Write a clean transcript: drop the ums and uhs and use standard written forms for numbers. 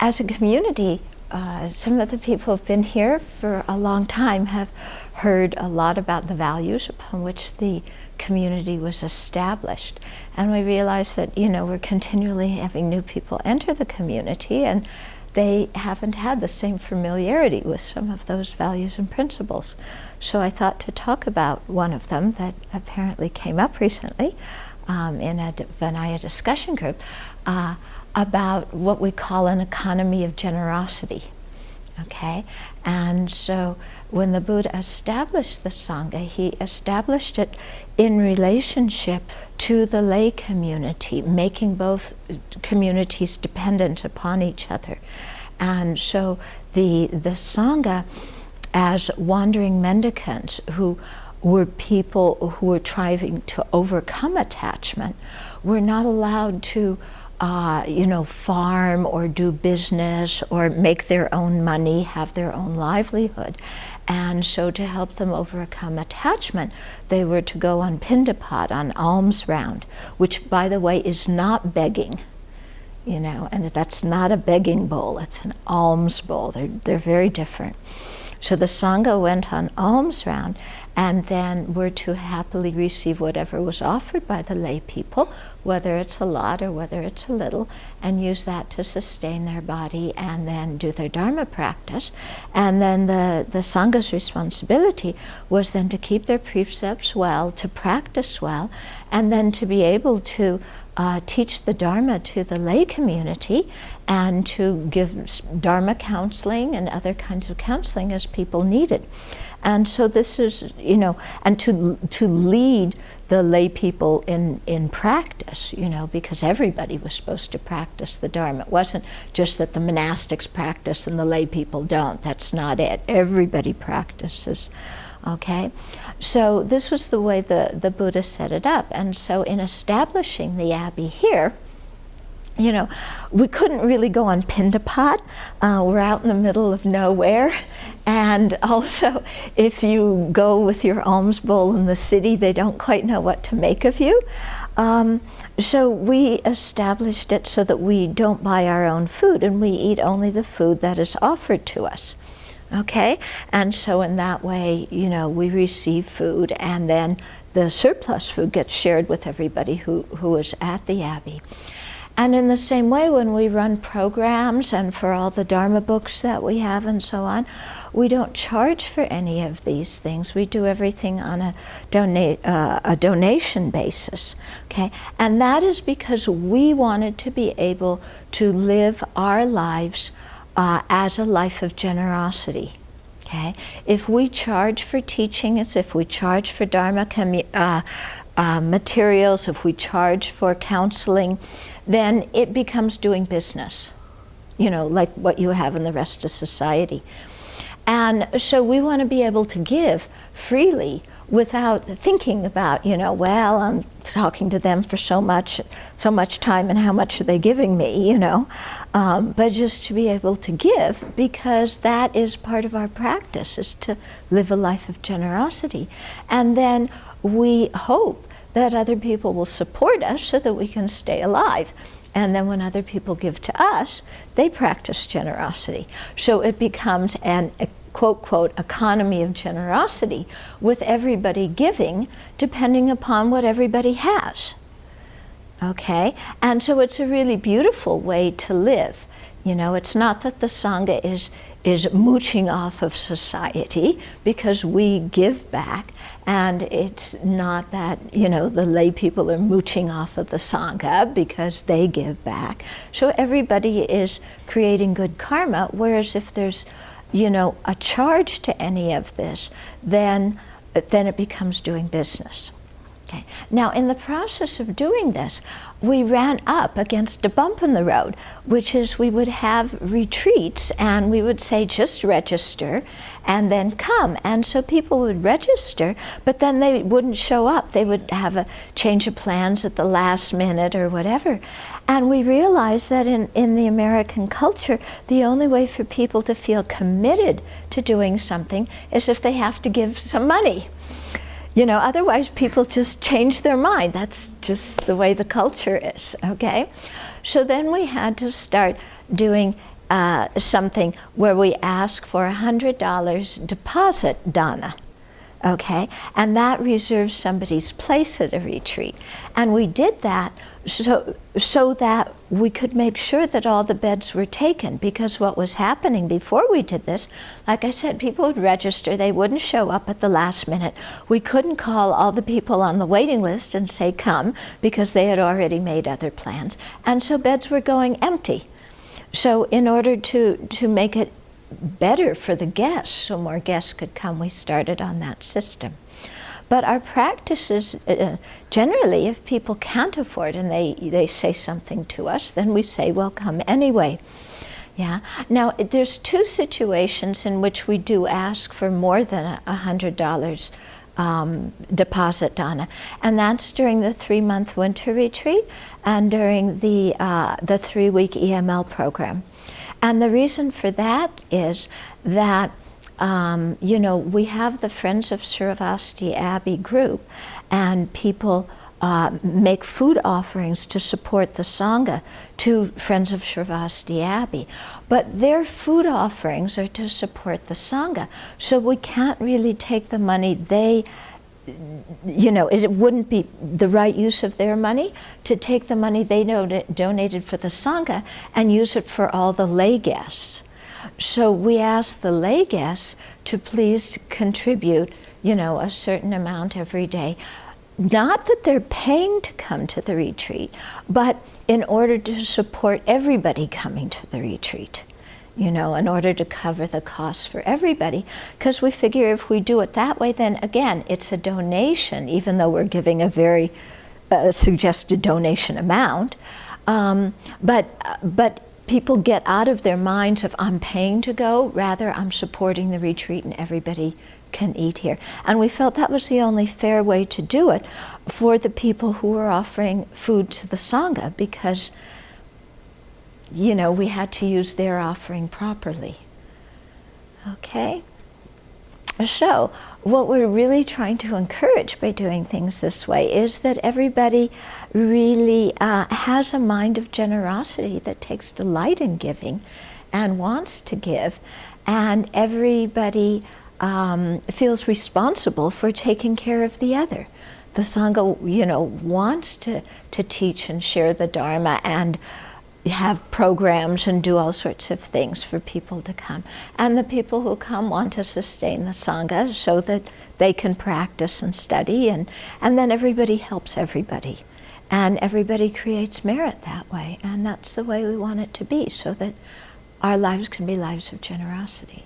as a community, some of the people who've been here for a long time have heard a lot about the values upon which the community was established. And we realize that, we're continually having new people enter the community, and they haven't had the same familiarity with some of those values and principles. So I thought to talk about one of them that apparently came up recently in a Vinaya discussion group about what we call an economy of generosity. Okay, and so when the Buddha established the Sangha, he established it in relationship to the lay community, making both communities dependent upon each other. And so the Sangha, as wandering mendicants who were people who were trying to overcome attachment, were not allowed to farm or do business or make their own money, have their own livelihood. And so to help them overcome attachment, they were to go on pindapat, on alms round, which, by the way, is not begging, and that's not a begging bowl, it's an alms bowl. They're very different. So the Sangha went on alms round, and then were to happily receive whatever was offered by the lay people, whether it's a lot or whether it's a little, and use that to sustain their body and then do their Dharma practice. And then the Sangha's responsibility was then to keep their precepts well, to practice well, and then to be able to teach the Dharma to the lay community and to give Dharma counseling and other kinds of counseling as people needed. And so this is, and to lead the lay people in practice, because everybody was supposed to practice the Dharma. It wasn't just that the monastics practice and the lay people don't. That's not it. Everybody practices. Okay, so this was the way the Buddha set it up. And so in establishing the Abbey here, we couldn't really go on pindapat. We're out in the middle of nowhere. And also, if you go with your alms bowl in the city, they don't quite know what to make of you. So we established it so that we don't buy our own food, and we eat only the food that is offered to us. Okay, and so in that way, we receive food, and then the surplus food gets shared with everybody who is at the Abbey. And in the same way, when we run programs and for all the Dharma books that we have and so on, we don't charge for any of these things. We do everything on a donation basis, okay? And that is because we wanted to be able to live our lives as a life of generosity. Okay, if we charge for teaching, if we charge for Dharma materials, if we charge for counseling, then it becomes doing business, like what you have in the rest of society. And so we want to be able to give freely without thinking about, I'm talking to them for so much time, and how much are they giving me, but just to be able to give, because that is part of our practice, is to live a life of generosity. And then we hope that other people will support us so that we can stay alive. And then when other people give to us, they practice generosity. So it becomes an quote, quote, economy of generosity, with everybody giving depending upon what everybody has. Okay? And so it's a really beautiful way to live. It's not that the Sangha is mooching off of society, because we give back, and it's not that, the lay people are mooching off of the Sangha because they give back. So everybody is creating good karma, whereas if there's a charge to any of this, then it becomes doing business. Okay. Now, in the process of doing this, we ran up against a bump in the road, which is we would have retreats, and we would say, just register and then come. And so people would register, but then they wouldn't show up. They would have a change of plans at the last minute or whatever. And we realized that in the American culture, the only way for people to feel committed to doing something is if they have to give some money. Otherwise people just change their mind. That's just the way the culture is, okay? So then we had to start doing something where we ask for $100 deposit dana. Okay, and that reserves somebody's place at a retreat. And we did that so that we could make sure that all the beds were taken, because what was happening before we did this, like I said, people would register, they wouldn't show up at the last minute. We couldn't call all the people on the waiting list and say come, because they had already made other plans. And so beds were going empty. So in order to make it better for the guests, so more guests could come, we started on that system. But our practice is generally, if people can't afford and they say something to us, then we say, well, come anyway. Yeah. Now, there's two situations in which we do ask for more than $100 deposit dana, and that's during the 3-month winter retreat and during the 3-week EML program. And the reason for that is that, you know, we have the Friends of Sravasti Abbey group, and people make food offerings to support the Sangha to Friends of Sravasti Abbey. But their food offerings are to support the Sangha, so we can't really take the money you know, it wouldn't be the right use of their money to take the money they donated for the Sangha and use it for all the lay guests. So we ask the lay guests to please contribute, you know, a certain amount every day. Not that they're paying to come to the retreat, but in order to support everybody coming to the retreat. You know, in order to cover the costs for everybody, because we figure if we do it that way, then again, it's a donation, even though we're giving a very suggested donation amount. But people get out of their minds of I'm paying to go, rather I'm supporting the retreat and everybody can eat here. And we felt that was the only fair way to do it for the people who were offering food to the Sangha, because you know, we had to use their offering properly. Okay? So, what we're really trying to encourage by doing things this way is that everybody really has a mind of generosity that takes delight in giving and wants to give, and everybody feels responsible for taking care of the other. The Sangha, you know, wants to teach and share the Dharma and have programs and do all sorts of things for people to come. And the people who come want to sustain the Sangha so that they can practice and study, and then everybody helps everybody. And everybody creates merit that way. And that's the way we want it to be, so that our lives can be lives of generosity.